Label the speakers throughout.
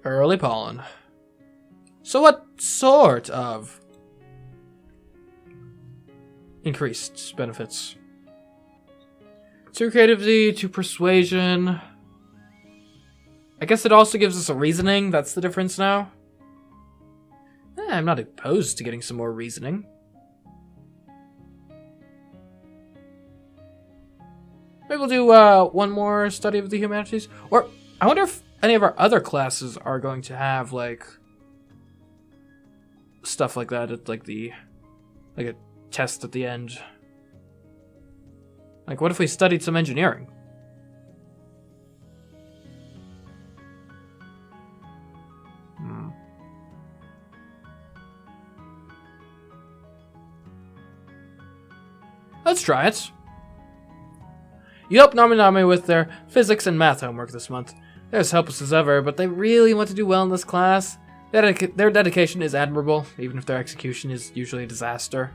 Speaker 1: Early pollen. So what sort of increased benefits? 2 creativity, 2 persuasion. I guess it also gives us a reasoning. That's the difference now. I'm not opposed to getting some more reasoning. Maybe we'll do one more study of the humanities. Or I wonder if any of our other classes are going to have like stuff like that at like a test at the end. Like what if we studied some engineering? Let's try it. You helped Nami with their physics and math homework this month. They're as helpless as ever, but they really want to do well in this class. Their dedication is admirable, even if their execution is usually a disaster.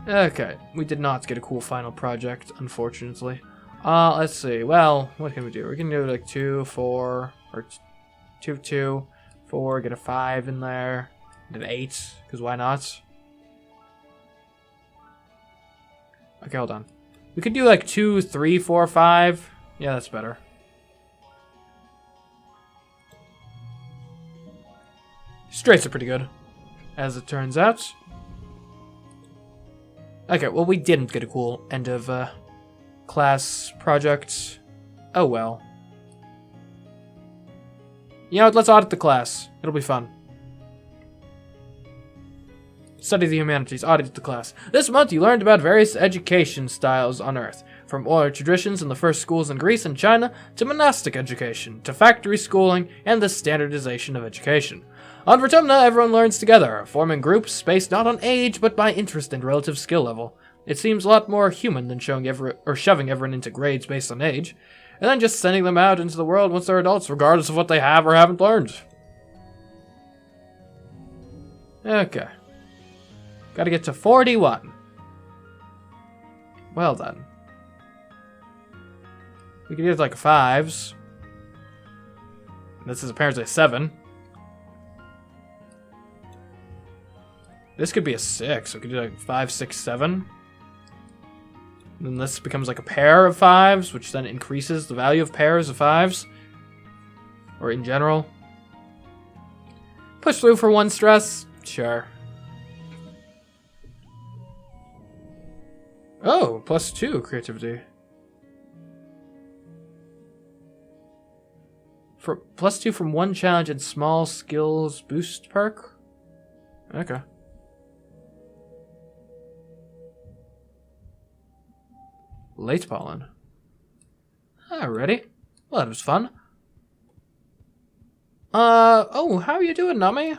Speaker 1: Okay, we did not get a cool final project, unfortunately. Let's see. Well, what can we do? We can do like 2, 4, or 2, 2, 4, get a 5 in there, and an 8, because why not? Okay, hold on. We could do like 2, 3, 4, 5. Yeah, that's better. Straights are pretty good, as it turns out. Okay, well, we didn't get a cool end of class project. Oh well. You know what? Let's audit the class. It'll be fun. Study the humanities, audit the class. This month you learned about various education styles on Earth, from oral traditions in the first schools in Greece and China, to monastic education, to factory schooling, and the standardization of education. On Vertumna, everyone learns together, forming groups based not on age, but by interest and relative skill level. It seems a lot more human than shoving everyone into grades based on age, and then just sending them out into the world once they're adults, regardless of what they have or haven't learned. Okay. Gotta get to 41. Well then. We could do like 5s. This is apparently a 7. This could be a 6. We could do like 5, 6, 7. And then this becomes like a pair of 5s, which then increases the value of pairs of 5s. Or in general. Push through for 1 stress? Sure. Oh, +2 creativity. For +2 from 1 challenge and small skills boost perk? Okay. Late pollen. Alrighty. Well, that was fun. Oh, how are you doing, Nami?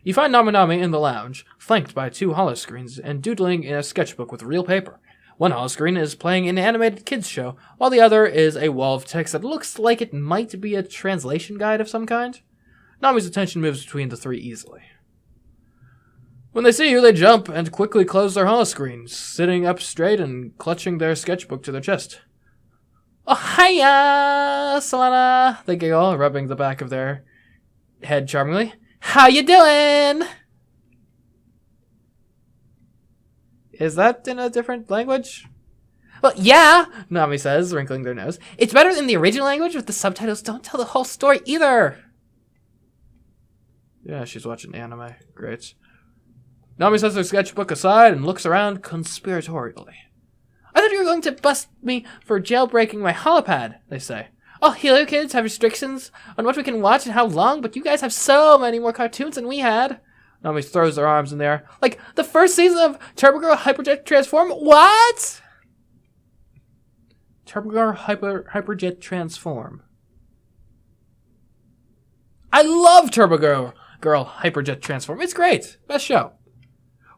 Speaker 1: You find Nami in the lounge, flanked by 2 holoscreens and doodling in a sketchbook with real paper. One holoscreen is playing an animated kids show, while the other is a wall of text that looks like it might be a translation guide of some kind. Nami's attention moves between the 3 easily. When they see you, they jump and quickly close their holoscreens, sitting up straight and clutching their sketchbook to their chest. Oh, hiya, Solana! They giggle, rubbing the back of their head charmingly. How you doing? Is that in a different language? Well, yeah, Nami says, wrinkling their nose. It's better than the original language, but the subtitles don't tell the whole story either. Yeah, she's watching anime. Great. Nami sets her sketchbook aside and looks around conspiratorially. I thought you were going to bust me for jailbreaking my holopad, they say. Oh, Helio Kids have restrictions on what we can watch and how long, but you guys have so many more cartoons than we had. Nami throws her arms in the air. Like, the first season of Turbo Girl Hyperjet Transform? What? Turbo Girl Hyperjet Transform. I love Turbo Girl Hyperjet Transform. It's great. Best show.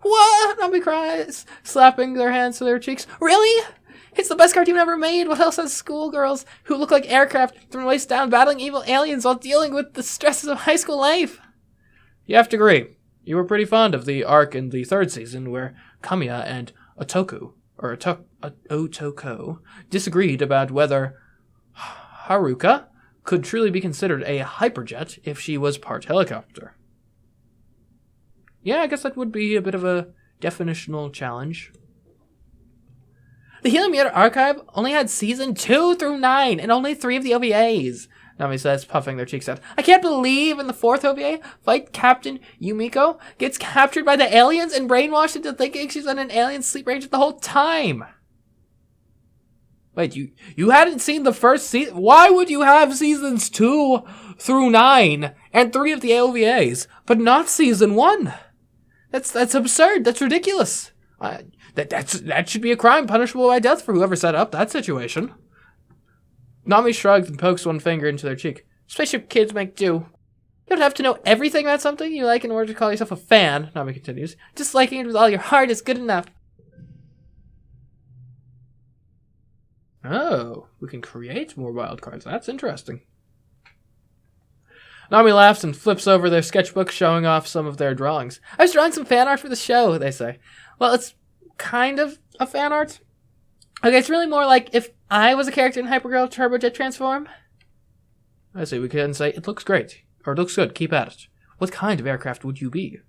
Speaker 1: What? Nami cries, slapping their hands to their cheeks. Really? It's the best cartoon ever made. What else has schoolgirls who look like aircraft from the waist down battling evil aliens while dealing with the stresses of high school life? You have to agree. You were pretty fond of the arc in the 3rd season where Kamiya and Otoko disagreed about whether Haruka could truly be considered a hyperjet if she was part helicopter. Yeah, I guess that would be a bit of a definitional challenge. The Helium Meter Archive only had season 2 through 9 and only 3 of the OVAs. Nami says, puffing their cheeks out. I can't believe in the 4th OVA, Flight Captain Yumiko gets captured by the aliens and brainwashed into thinking she's on an alien sleep ranger the whole time. Wait, you hadn't seen the first season? Why would you have seasons 2 through 9 and 3 of the OVAs, but not season 1? That's absurd. That's ridiculous. That should be a crime punishable by death for whoever set up that situation. Nami shrugs and pokes one finger into their cheek. Spaceship kids make do. You don't have to know everything about something you like in order to call yourself a fan, Nami continues. Just liking it with all your heart is good enough. Oh, we can create more wildcards. That's interesting. Nami laughs and flips over their sketchbook, showing off some of their drawings. I was drawing some fan art for the show, they say. Well, it's kind of a fan art. Okay, it's really more like if I was a character in Hypergirl Turbojet Transform. I say we can say, it looks great, or it looks good, keep at it. What kind of aircraft would you be?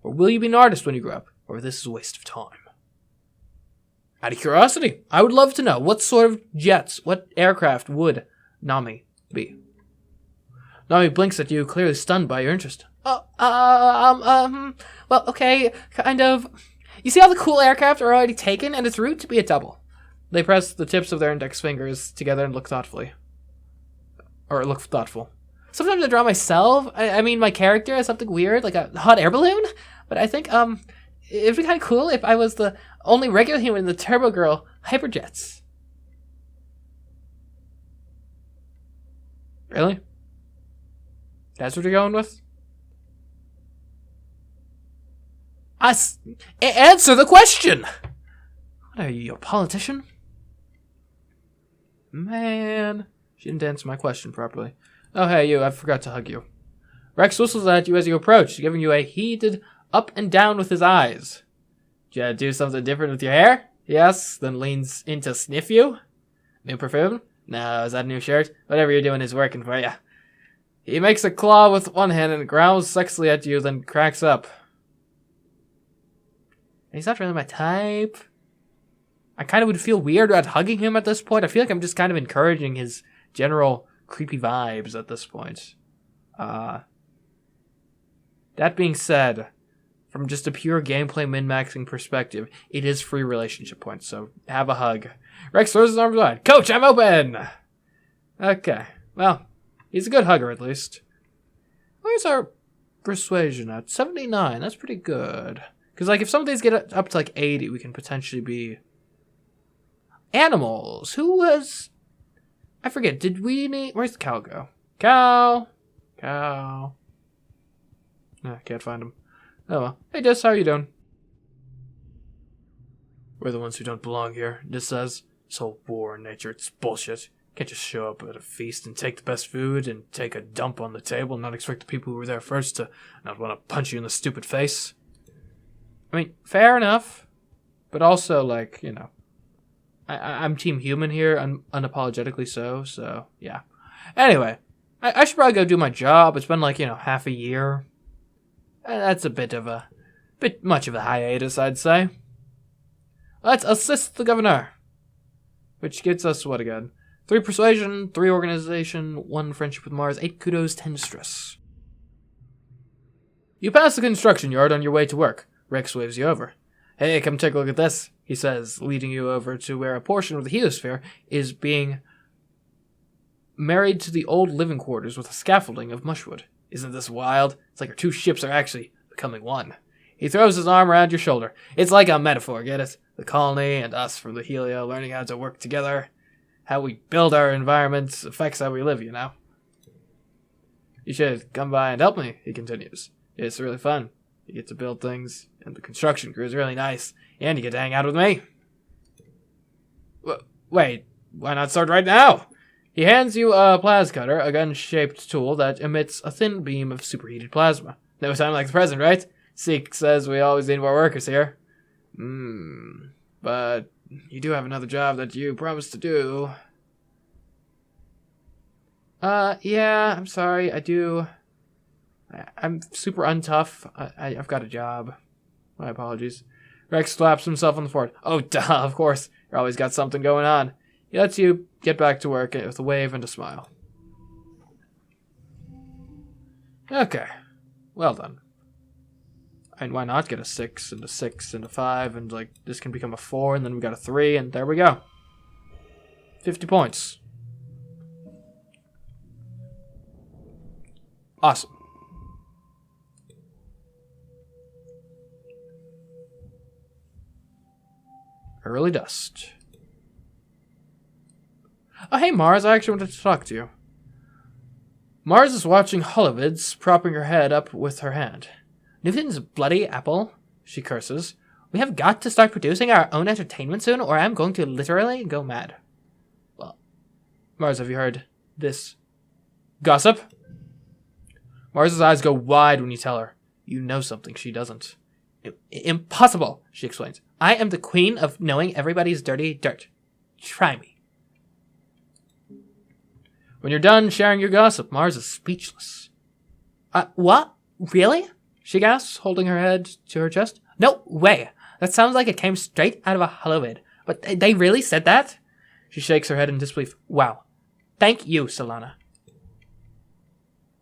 Speaker 1: Or will you be an artist when you grow up? Or this is a waste of time? Out of curiosity, I would love to know what sort of jets, what aircraft would Nami be? Nami blinks at you, clearly stunned by your interest. Well, okay, kind of. You see all the cool aircraft are already taken, and it's rude to be a double. They press the tips of their index fingers together and look thoughtful. Sometimes I draw myself. I mean, my character as something weird, like a hot air balloon. But I think, it'd be kind of cool if I was the only regular human in the Turbo Girl hyperjets. Really? That's what you're going with? Answer the question! What are you, a politician? Man. She didn't answer my question properly. Oh, hey, you, I forgot to hug you. Rex whistles at you as you approach, giving you a heated up and down with his eyes. Did you do something different with your hair? Yes, then leans in to sniff you. New perfume? No, is that a new shirt? Whatever you're doing is working for you. He makes a claw with one hand and growls sexily at you, then cracks up. He's not really my type. I kind of would feel weird about hugging him at this point. I feel like I'm just kind of encouraging his general creepy vibes at this point. That being said, from just a pure gameplay min-maxing perspective, it is free relationship points, so have a hug. Rex throws his arms wide. Coach, I'm open! Okay, well, he's a good hugger at least. Where's our persuasion at? 79, that's pretty good. Because, like, if some of these get up to, like, 80, we can potentially be animals. Who was... I forget, did we need... Where's the cow go? Cow. No, I can't find him. Oh, well. Hey, Dis, how are you doing? We're the ones who don't belong here, Dis says. This whole war in nature, it's bullshit. Can't just show up at a feast and take the best food and take a dump on the table and not expect the people who were there first to not want to punch you in the stupid face. I mean, fair enough, but also, like, you know, I'm Team Human here, unapologetically so, yeah. Anyway, I should probably go do my job. It's been, like, you know, half a year. That's a bit much of a hiatus, I'd say. Let's assist the governor, which gets us, what again? 3 persuasion, 3 organization, 1 friendship with Mars, 8 kudos, 10 stress. You pass the construction yard on your way to work. Rex waves you over. Hey, come take a look at this, he says, leading you over to where a portion of the heliosphere is being married to the old living quarters with a scaffolding of mushwood. Isn't this wild? It's like our 2 ships are actually becoming one. He throws his arm around your shoulder. It's like a metaphor, get it? The colony and us from the Helio learning how to work together. How we build our environments affects how we live, you know? You should come by and help me, he continues. It's really fun. You get to build things, and the construction crew is really nice, and you get to hang out with me. Wait, why not start right now? He hands you a plasma cutter, a gun-shaped tool that emits a thin beam of superheated plasma. No time like the present, right? Seek says we always need more workers here. But you do have another job that you promised to do. Yeah, I'm sorry, I'm super untough. I've got a job. My apologies. Rex slaps himself on the forehead. Oh, duh, of course. You're always got something going on. He lets you get back to work with a wave and a smile. Okay. Well done. And why not get a 6 and a 6 and a 5 and like this can become a 4 and then we got a 3 and there we go. 50 points. Awesome. Early dust. Oh, hey, Mars. I actually wanted to talk to you. Mars is watching holovids, propping her head up with her hand. Newton's bloody apple, she curses. We have got to start producing our own entertainment soon, or I'm going to literally go mad. Well, Mars, have you heard this gossip? Mars's eyes go wide when you tell her. You know something she doesn't. Impossible, she explains. I am the queen of knowing everybody's dirty dirt. Try me. When you're done sharing your gossip, Mars is speechless. What? Really? She gasps, holding her head to her chest. No way. That sounds like it came straight out of a holovid. But they really said that? She shakes her head in disbelief. Wow. Thank you, Solana.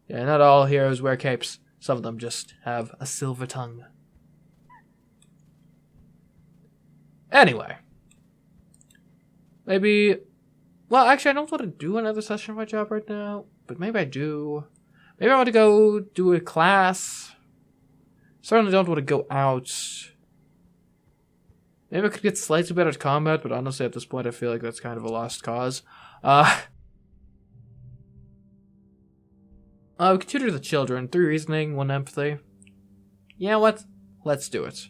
Speaker 1: Yeah, not all heroes wear capes. Some of them just have a silver tongue. Anyway. Maybe... Well, actually, I don't want to do another session of my job right now. But maybe I do. Maybe I want to go do a class. Certainly don't want to go out. Maybe I could get slightly better at combat, but honestly, at this point, I feel like that's kind of a lost cause. We could tutor the children. 3 reasoning, 1 empathy. You know what? Let's do it.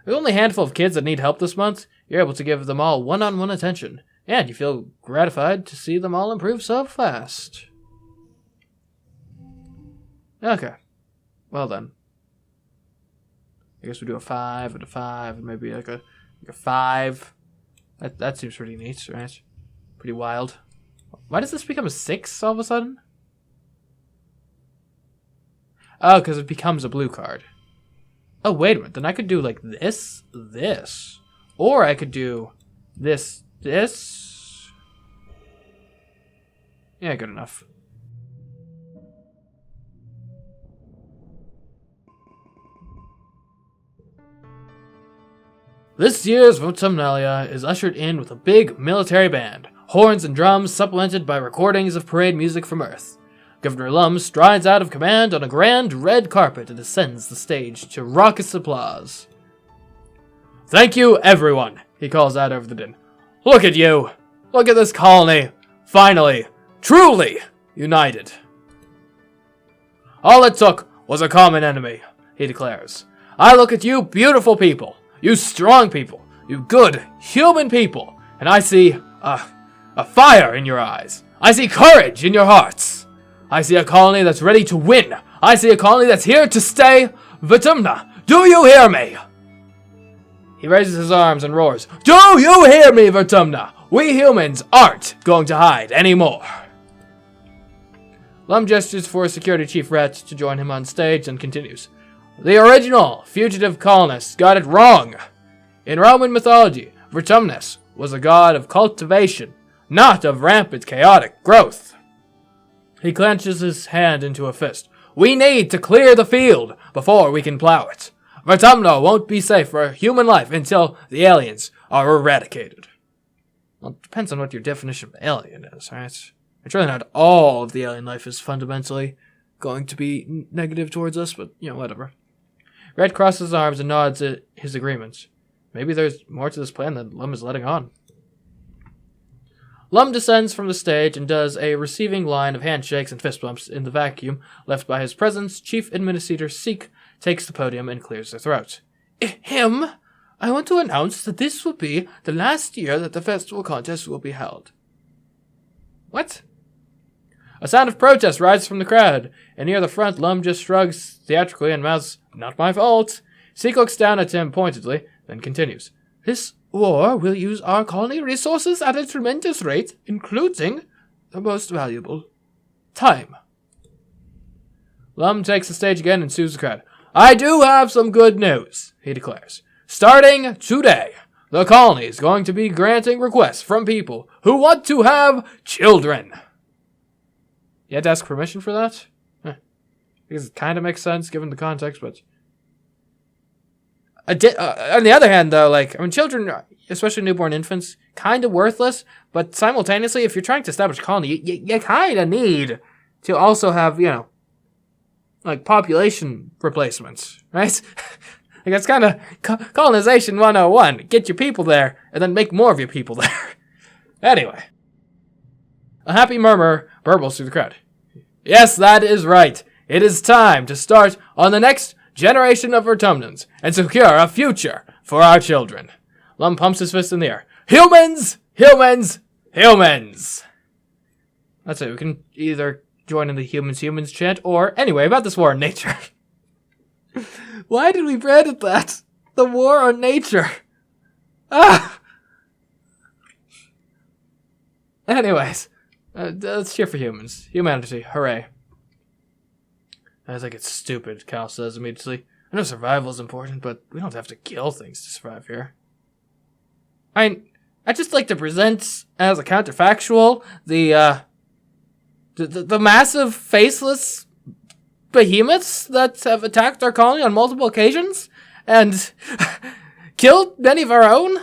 Speaker 1: With only a handful of kids that need help this month, you're able to give them all one-on-one attention, and you feel gratified to see them all improve so fast. Okay. Well then. I guess we do a 5 and a 5 and maybe like a 5. That seems pretty neat, right? Pretty wild. Why does this become a 6 all of a sudden? Oh, because it becomes a blue card. Oh, wait a minute. Then I could do like this. Or I could do this. Yeah, good enough. This year's Autumnalia is ushered in with a big military band, horns and drums supplemented by recordings of parade music from Earth. Governor Lum strides out of command on a grand red carpet and ascends the stage to raucous applause. Thank you, everyone, he calls out over the din. Look at you! Look at this colony! Finally! Truly! United! All it took was a common enemy, he declares. I look at you beautiful people, you strong people, you good, human people, and I see a fire in your eyes. I see courage in your hearts. I see a colony that's ready to win. I see a colony that's here to stay. Vitumna, do you hear me? He raises his arms and roars, do you hear me, Vitumna? We humans aren't going to hide anymore. Lum gestures for Security Chief Rhett to join him on stage and continues. The original fugitive colonists got it wrong. In Roman mythology, Vertumnus was a god of cultivation, not of rampant chaotic growth. He clenches his hand into a fist. We need to clear the field before we can plow it. Vertumno won't be safe for human life until the aliens are eradicated. Well, it depends on what your definition of alien is, right? It's really not all of the alien life is fundamentally going to be negative towards us, but, whatever. Red crosses his arms and nods at his agreement. Maybe there's more to this plan than Lum is letting on. Lum descends from the stage and does a receiving line of handshakes and fist bumps in the vacuum left by his presence. Chief Administrator Seek takes the podium and clears their throat. Him? I want to announce that this will be the last year that the festival contest will be held. What? A sound of protest rises from the crowd, and near the front, Lum just shrugs theatrically and mouths, Not my fault. Seek looks down at him pointedly, then continues. This war will use our colony resources at a tremendous rate, including the most valuable. Time. Lum takes the stage again and soothes the crowd. I do have some good news, he declares. Starting today, the colony is going to be granting requests from people who want to have children. You had to ask permission for that? Because it kind of makes sense given the context, but... on the other hand, though, children, especially newborn infants, kind of worthless, but simultaneously, if you're trying to establish a colony, you kind of need to also have, population replacements, right? That's kind of colonization 101. Get your people there, and then make more of your people there. Anyway. A happy murmur burbles through the crowd. Yes, that is right. It is time to start on the next generation of Rotumnans and secure a future for our children. Lum pumps his fist in the air. Humans! Humans! Humans! That's it. We can either join in the humans chant or, anyway, about this war on nature. Why did we brand it that? The war on nature. Anyways, let's cheer for humans. Humanity. Hooray. I think it's stupid, Cal says immediately. I know survival is important, but we don't have to kill things to survive here. I just like to present as a counterfactual the massive faceless behemoths that have attacked our colony on multiple occasions and killed many of our own.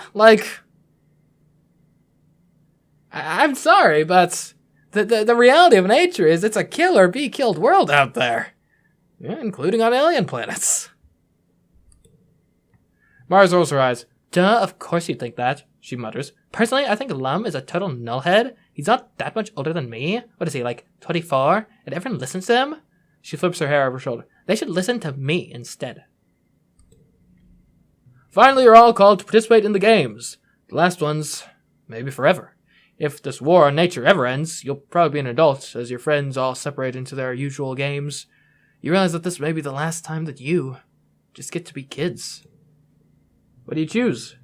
Speaker 1: I'm sorry, but the reality of nature is it's a kill or be killed world out there. Yeah, including on alien planets. Mars rolls her eyes. Duh, of course you'd think that, she mutters. Personally, I think Lum is a total nullhead. He's not that much older than me. What is he, 24? And everyone listens to him? She flips her hair over her shoulder. They should listen to me instead. Finally, you're all called to participate in the games. The last ones, maybe forever. If this war on nature ever ends, you'll probably be an adult as your friends all separate into their usual games. You realize that this may be the last time that you just get to be kids. What do you choose?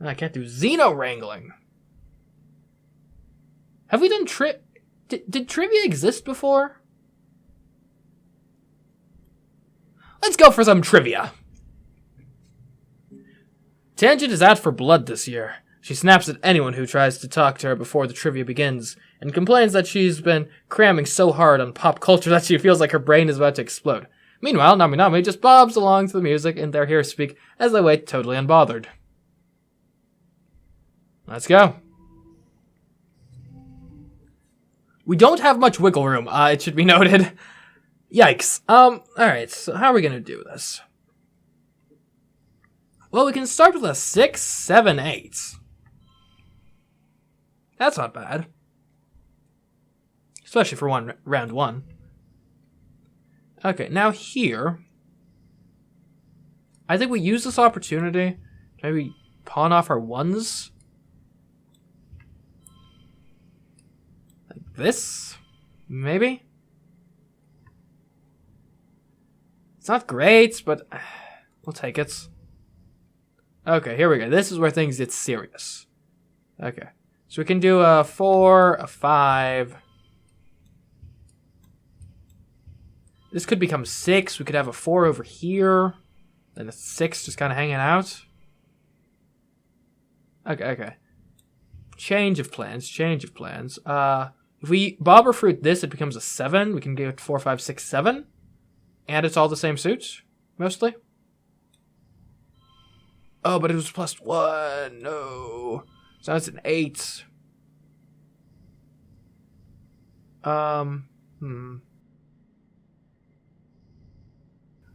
Speaker 1: I can't do Xeno wrangling. Have we done Did trivia exist before? Let's go for some trivia. Tangent is out for blood this year. She snaps at anyone who tries to talk to her before the trivia begins, and complains that she's been cramming so hard on pop culture that she feels like her brain is about to explode. Meanwhile, Nami Nami just bobs along to the music and their hearers speak as they wait totally unbothered. Let's go. We don't have much wiggle room, it should be noted. Yikes. Alright, so how are we gonna do this? Well, we can start with a 6, 7, 8. That's not bad. Especially for round one. Okay, now here, I think we use this opportunity to maybe pawn off our ones. Like this, maybe? It's not great, but we'll take it. Okay, here we go. This is where things get serious. Okay. So we can do a 4, a 5. This could become 6. We could have a 4 over here. Then a 6 just kind of hanging out. Okay. Change of plans. If we bob or fruit this, it becomes a 7. We can get 4, 5, 6, 7. And it's all the same suits, mostly. Oh, but it was +1. No. So that's an 8.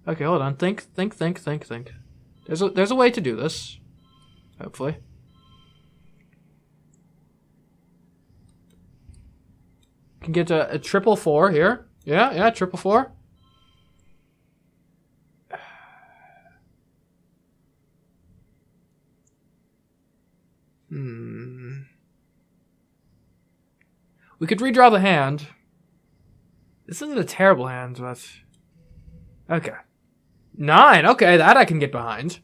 Speaker 1: Okay, hold on. Think. There's a way to do this. Hopefully. Can get a triple 4 here. Yeah, triple 4. We could redraw the hand. This isn't a terrible hand, but... Okay. 9! Okay, that I can get behind.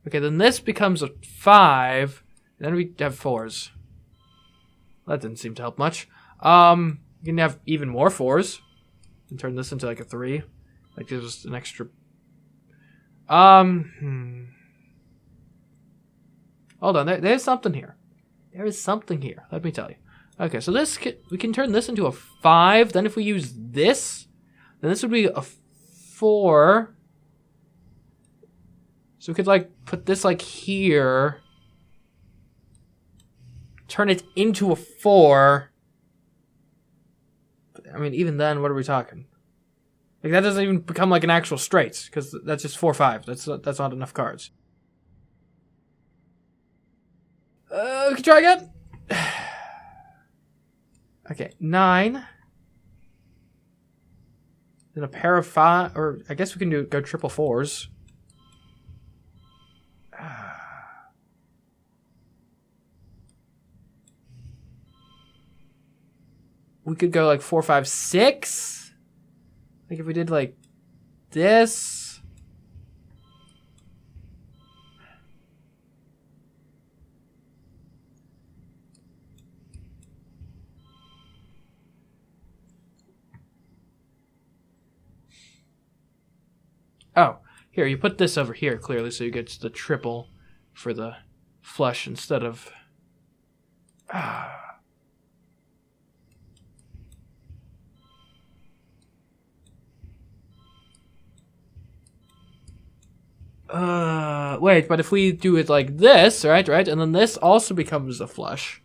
Speaker 1: Okay, then this becomes a 5. Then we have 4s. That didn't seem to help much. You can have even more 4s. And turn this into like a 3. Like gives us an extra... Hold on, there's something here. There is something here, let me tell you. Okay, so we can turn this into a 5. Then if we use this, then this would be a 4. So we could, like, put this, like, here. Turn it into a 4. I mean, even then, what are we talking? Like, that doesn't even become, like, an actual straight. Because that's just 4-5. That's not enough cards. We can try again. Okay, 9. Then a pair of 5. Or, I guess we can go triple 4s. We could go like 4, 5, 6. Like if we did like this. Oh, here, you put this over here clearly so you get the triple for the flush instead of... Wait, but if we do it like this, right, and then this also becomes a flush.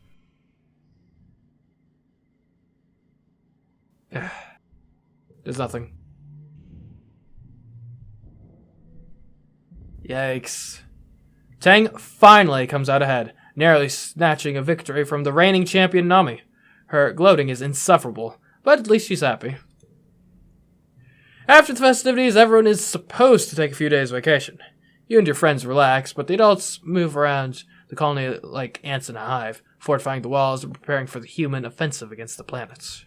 Speaker 1: There's nothing. Yikes. Tang finally comes out ahead, narrowly snatching a victory from the reigning champion Nami. Her gloating is insufferable, but at least she's happy. After the festivities, everyone is supposed to take a few days vacation. You and your friends relax, but the adults move around the colony like ants in a hive, fortifying the walls and preparing for the human offensive against the planets.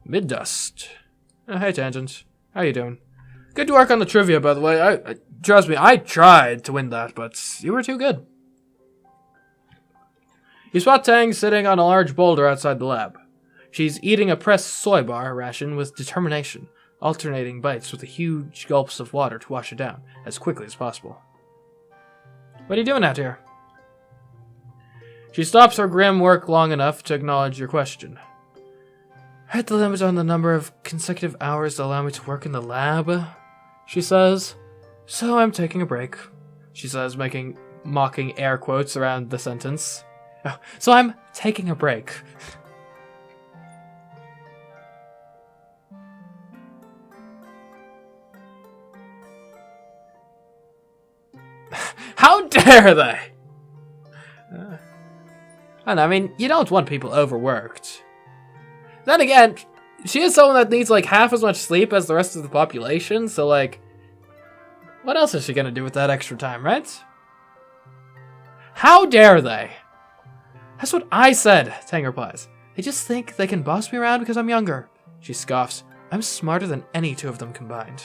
Speaker 1: Mid-dust. Oh, hey, Tangent. How you doing? Good work on the trivia, by the way. Trust me, I tried to win that, but you were too good. You spot Tang sitting on a large boulder outside the lab. She's eating a pressed soy bar ration with determination, alternating bites with huge gulps of water to wash it down as quickly as possible. What are you doing out here? She stops her grim work long enough to acknowledge your question. I hit the limit on the number of consecutive hours that allow me to work in the lab, she says. So I'm taking a break, she says, making mocking air quotes around the sentence. Oh, so I'm taking a break. How dare they? And I mean, you don't want people overworked. Then again, she is someone that needs like half as much sleep as the rest of the population, so like, what else is she gonna do with that extra time, right? How dare they? That's what I said, Tang replies. They just think they can boss me around because I'm younger. She scoffs. I'm smarter than any two of them combined.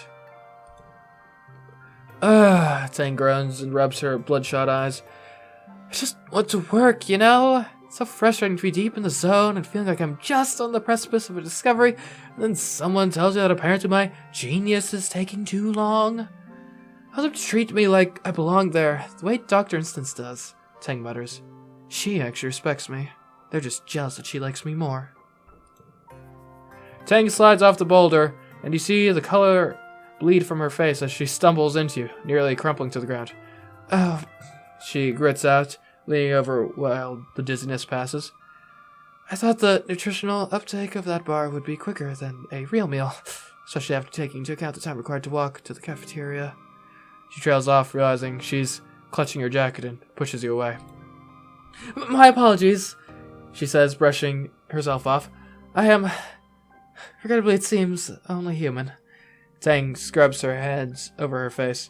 Speaker 1: Tang groans and rubs her bloodshot eyes. I just want to work, you know? It's so frustrating to be deep in the zone and feeling like I'm just on the precipice of a discovery, and then someone tells you that apparently my genius is taking too long. How them treat me like I belong there, the way Dr. Instance does, Tang mutters. She actually respects me. They're just jealous that she likes me more. Tang slides off the boulder, and you see the color bleed from her face as she stumbles into you, nearly crumpling to the ground. Oh, she grits out, leaning over while the dizziness passes. I thought the nutritional uptake of that bar would be quicker than a real meal, especially after taking into account the time required to walk to the cafeteria. She trails off, realizing she's clutching her jacket and pushes you away. My apologies, she says, brushing herself off. I am, regrettably it seems, only human. Tang scrubs her hands over her face.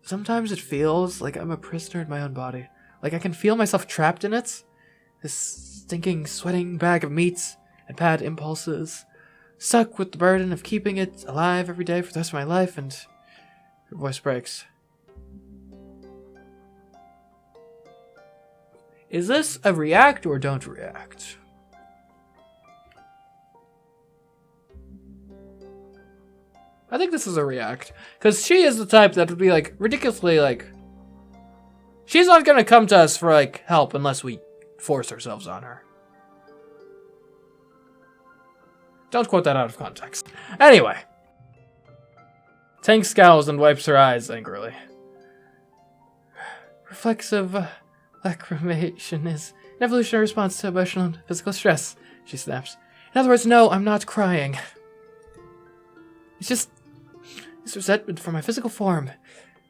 Speaker 1: Sometimes it feels like I'm a prisoner in my own body. Like I can feel myself trapped in it. This stinking, sweating bag of meat and bad impulses. Stuck with the burden of keeping it alive every day for the rest of my life, and her voice breaks. Is this a react or don't react? I think this is a react. Because she is the type that would be, like, ridiculously, like... She's not gonna come to us for, like, help unless we force ourselves on her. Don't quote that out of context. Anyway. Tank scowls and wipes her eyes angrily. Reflexive lacrimation is an evolutionary response to emotional and physical stress, she snaps. In other words, no, I'm not crying. It's just this resentment for my physical form.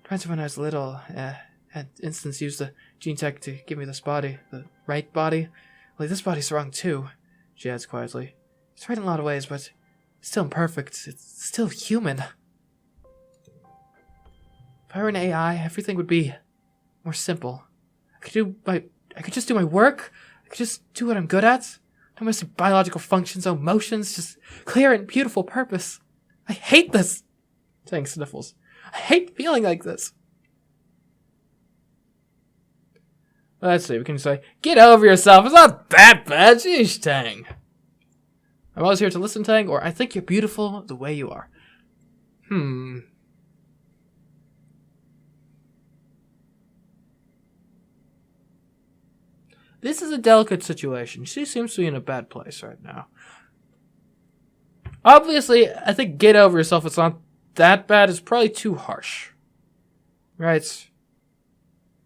Speaker 1: Reminds me when I was little, had instance used the gene tech to give me this body, the right body. Well, this body's wrong too, she adds quietly. It's right in a lot of ways, but it's still imperfect. It's still human. If I were an AI, everything would be more simple. I could just do my work. I could just do what I'm good at. No messy biological functions, no emotions, just clear and beautiful purpose. I hate this. Tang sniffles. I hate feeling like this. Let's see, we can say, get over yourself. It's not that bad. Jeez, Tang. I'm always here to listen, Tang, or I think you're beautiful the way you are. This is a delicate situation. She seems to be in a bad place right now. Obviously, I think get over yourself, it's not that bad. It's probably too harsh. Right?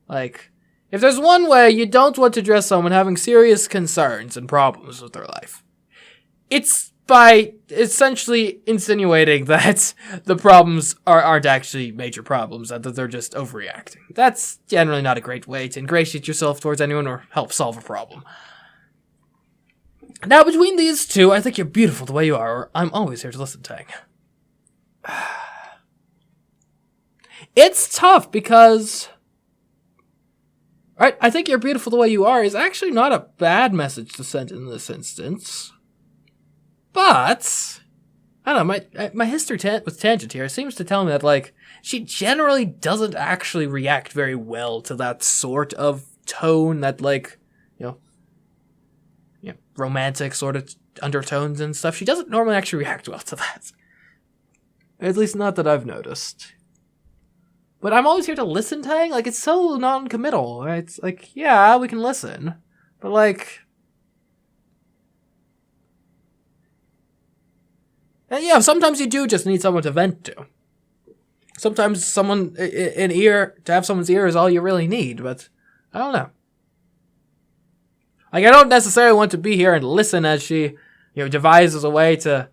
Speaker 1: Like, if there's one way you don't want to address someone having serious concerns and problems with their life, it's by essentially insinuating that the problems aren't actually major problems, that they're just overreacting. That's generally not a great way to ingratiate yourself towards anyone or help solve a problem. Now, between these two, I think you're beautiful the way you are, or I'm always here to listen, Tang. It's tough because... Right, I think you're beautiful the way you are is actually not a bad message to send in this instance. But, I don't know, my history with Tangent here seems to tell me that, like, she generally doesn't actually react very well to that sort of tone, that, like, romantic sort of undertones and stuff. She doesn't normally actually react well to that. At least not that I've noticed. But I'm always here to listen, Tang. Like, it's so non-committal, right? It's like, yeah, we can listen. But, like... And yeah, sometimes you do just need someone to vent to. Sometimes to have someone's ear is all you really need, but I don't know. Like, I don't necessarily want to be here and listen as she, devises a way to,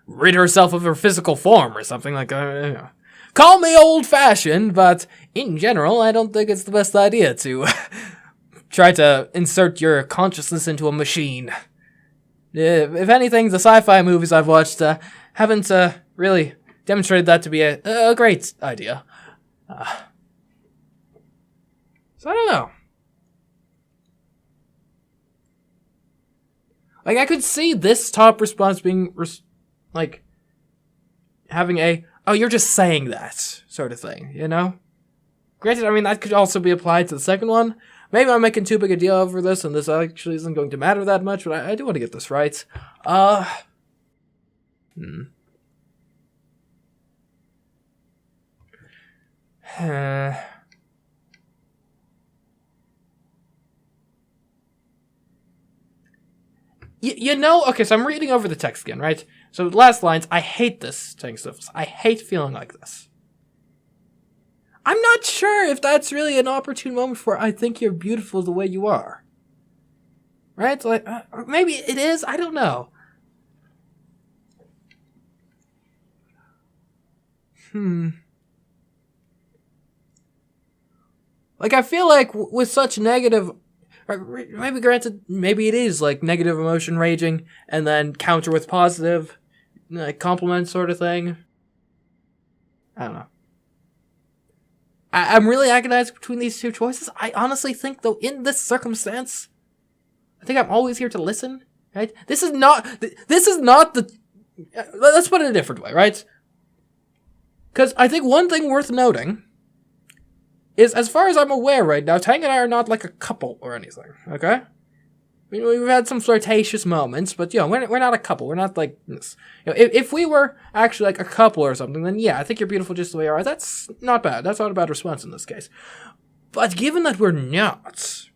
Speaker 1: rid herself of her physical form or something like that. Call me old-fashioned, but in general, I don't think it's the best idea to try to insert your consciousness into a machine. If anything, the sci-fi movies I've watched haven't really demonstrated that to be a great idea. So I don't know. Like, I could see this top response being, having a, oh, you're just saying that sort of thing, Granted, I mean, that could also be applied to the second one. Maybe I'm making too big a deal over this, and this actually isn't going to matter that much, but I do want to get this right. Okay, so I'm reading over the text again, right? So the last lines, I hate this, Tang sniffles. I hate feeling like this. I'm not sure if that's really an opportune moment for I think you're beautiful the way you are. Right? Like, or maybe it is, I don't know. Like, I feel like with such negative... Maybe granted, maybe it is like negative emotion raging and then counter with positive, like compliment sort of thing. I don't know. I'm really agonized between these two choices. I honestly think, though, in this circumstance, I think I'm always here to listen. Right? This is not the. Let's put it a different way, right? Because I think one thing worth noting is, as far as I'm aware right now, Tang and I are not like a couple or anything, okay? We've had some flirtatious moments, but, we're not a couple. We're not like this. If we were actually like a couple or something, then yeah, I think you're beautiful just the way you are. That's not bad. That's not a bad response in this case. But given that we're not,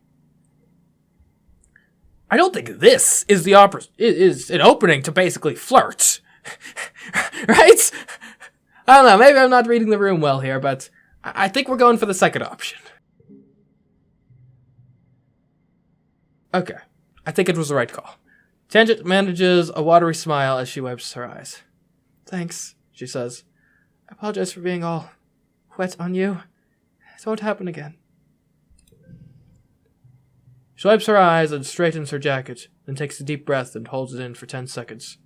Speaker 1: I don't think this is is an opening to basically flirt. Right? I don't know, maybe I'm not reading the room well here, but I think we're going for the second option. Okay, I think it was the right call. Tangent manages a watery smile as she wipes her eyes. Thanks, she says. I apologize for being all wet on you. It won't happen again. She wipes her eyes and straightens her jacket, then takes a deep breath and holds it in for 10 seconds.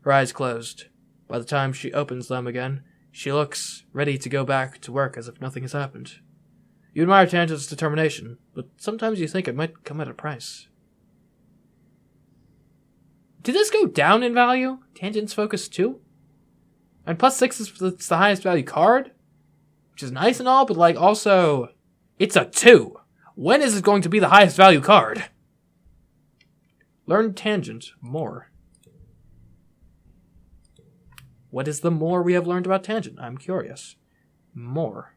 Speaker 1: Her eyes closed. By the time she opens them again, she looks ready to go back to work as if nothing has happened. You admire Tangent's determination, but sometimes you think it might come at a price. Did this go down in value? Tangent's focus 2? And +6 is the highest value card? Which is nice and all, but also, it's a 2. When is it going to be the highest value card? Learn Tangent more. What is the more we have learned about Tangent? I'm curious. More.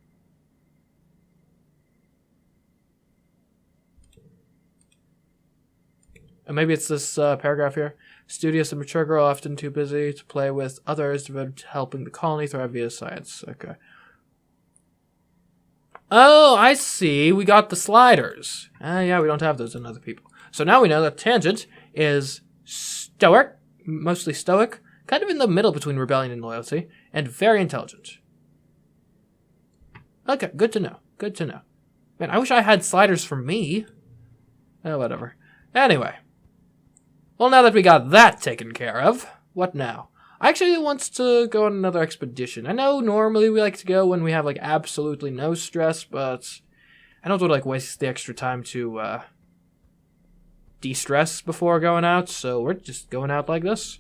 Speaker 1: And maybe it's this paragraph here. Studious and mature girl, often too busy to play with others, devoted to helping the colony thrive via science. Okay. Oh, I see. We got the sliders. Yeah, we don't have those in other people. So now we know that Tangent is stoic, mostly stoic, kind of in the middle between rebellion and loyalty, and very intelligent. Okay, good to know. Good to know. Man, I wish I had sliders for me. Oh, whatever. Anyway. Well, now that we got that taken care of, what now? I actually want to go on another expedition. I know normally we like to go when we have, absolutely no stress, but I don't want to, waste the extra time to, de-stress before going out, so we're just going out like this.